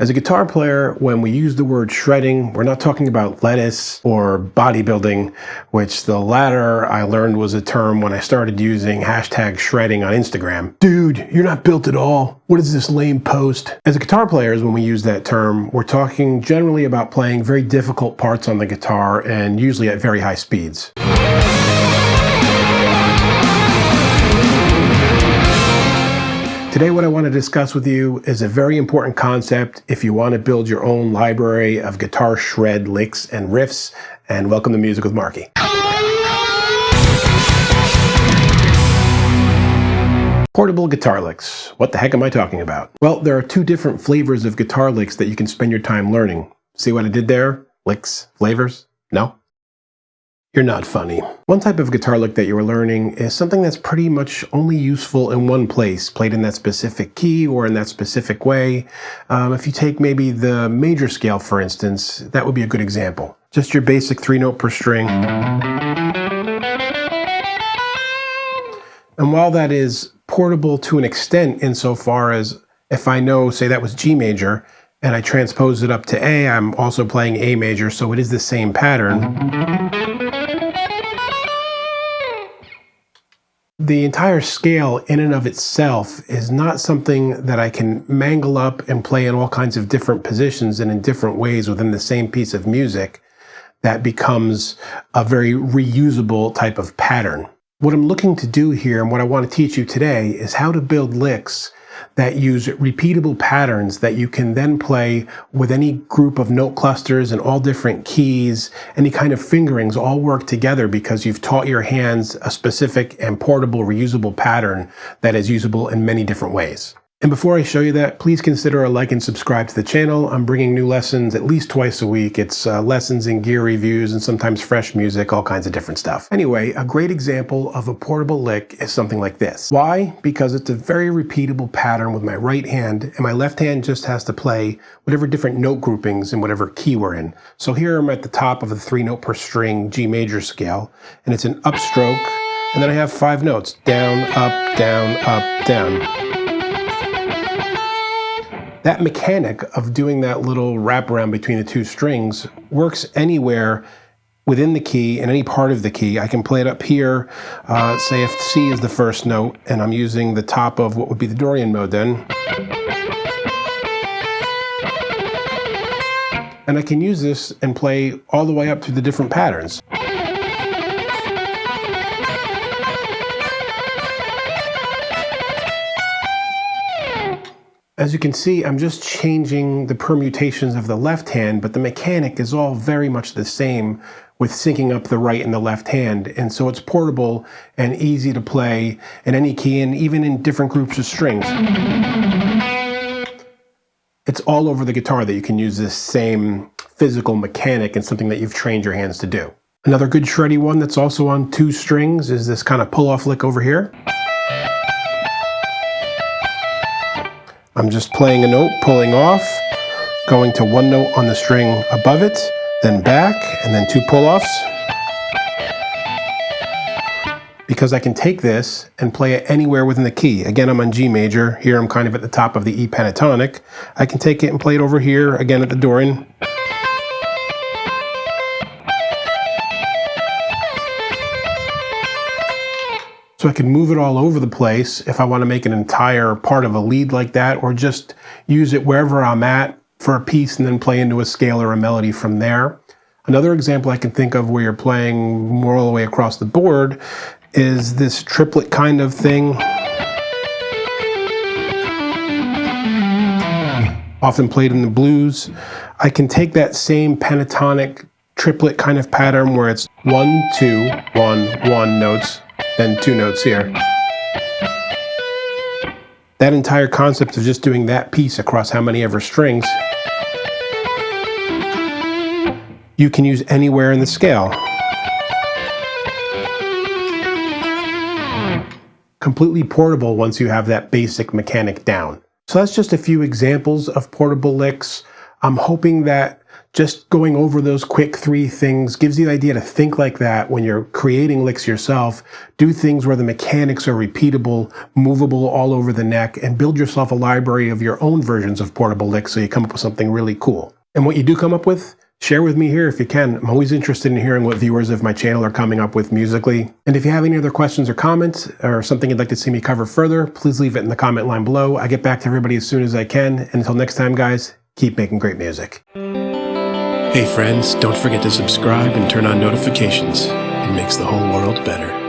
As a guitar player, when we use the word shredding, we're not talking about lettuce or bodybuilding, which the latter I learned was a term when I started using hashtag shredding on Instagram. Dude, you're not built at all. What is this lame post? As a guitar players, when we use that term, we're talking generally about playing very difficult parts on the guitar and usually at very high speeds. Today, what I want to discuss with you is a very important concept if you want to build your own library of guitar shred licks and riffs. And welcome to Music with Marky. Portable guitar licks. What the heck am I talking about? Well, there are two different flavors of guitar licks that you can spend your time learning. See what I did there? Licks, flavors? No? You're not funny. One type of guitar lick that you are learning is something that's pretty much only useful in one place, played in that specific key or in that specific way. If you take maybe the major scale, for instance, that would be a good example. Just your basic 3-note per string. And while that is portable to an extent insofar as if I know, say that was G major, and I transpose it up to A, I'm also playing A major, so it is the same pattern. The entire scale in and of itself is not something that I can mangle up and play in all kinds of different positions and in different ways within the same piece of music that becomes a very reusable type of pattern. What I'm looking to do here and what I want to teach you today is how to build licks that use repeatable patterns that you can then play with any group of note clusters and all different keys, any kind of fingerings all work together because you've taught your hands a specific and portable, reusable pattern that is usable in many different ways. And before I show you that, please consider a like and subscribe to the channel. I'm bringing new lessons at least twice a week. It's lessons and gear reviews and sometimes fresh music, all kinds of different stuff. Anyway, a great example of a portable lick is something like this. Why? Because it's a very repeatable pattern with my right hand, and my left hand just has to play whatever different note groupings and whatever key we're in. So here I'm at the top of the 3-note per string G major scale, and it's an upstroke, and then I have 5 notes, down, up, down, up, down. That mechanic of doing that little wraparound between the two strings works anywhere within the key, in any part of the key. I can play it up here, say if C is the first note, and I'm using the top of what would be the Dorian mode then. And I can use this and play all the way up to the different patterns. As you can see, I'm just changing the permutations of the left hand, but the mechanic is all very much the same with syncing up the right and the left hand. And so it's portable and easy to play in any key and even in different groups of strings. It's all over the guitar that you can use this same physical mechanic and something that you've trained your hands to do. Another good shreddy one that's also on 2 strings is this kind of pull-off lick over here. I'm just playing a note, pulling off, going to 1 note on the string above it, then back, and then 2 pull-offs. Because I can take this and play it anywhere within the key. Again, I'm on G major. Here I'm kind of at the top of the E pentatonic. I can take it and play it over here, again at the Dorian. So I can move it all over the place if I want to make an entire part of a lead like that, or just use it wherever I'm at for a piece and then play into a scale or a melody from there. Another example I can think of where you're playing more all the way across the board is this triplet kind of thing. Often played in the blues. I can take that same pentatonic triplet kind of pattern where it's 1, 2, 1, 1 notes, then 2 notes here. That entire concept of just doing that piece across how many ever strings, you can use anywhere in the scale. Completely portable once you have that basic mechanic down. So that's just a few examples of portable licks. I'm hoping that Just going over those quick 3 things gives you the idea to think like that when you're creating licks yourself. Do things where the mechanics are repeatable, movable all over the neck, and build yourself a library of your own versions of portable licks so you come up with something really cool. And what you do come up with, share with me here if you can. I'm always interested in hearing what viewers of my channel are coming up with musically. And if you have any other questions or comments or something you'd like to see me cover further, please leave it in the comment line below. I get back to everybody as soon as I can. And until next time, guys, keep making great music. Hey friends, don't forget to subscribe and turn on notifications. It makes the whole world better.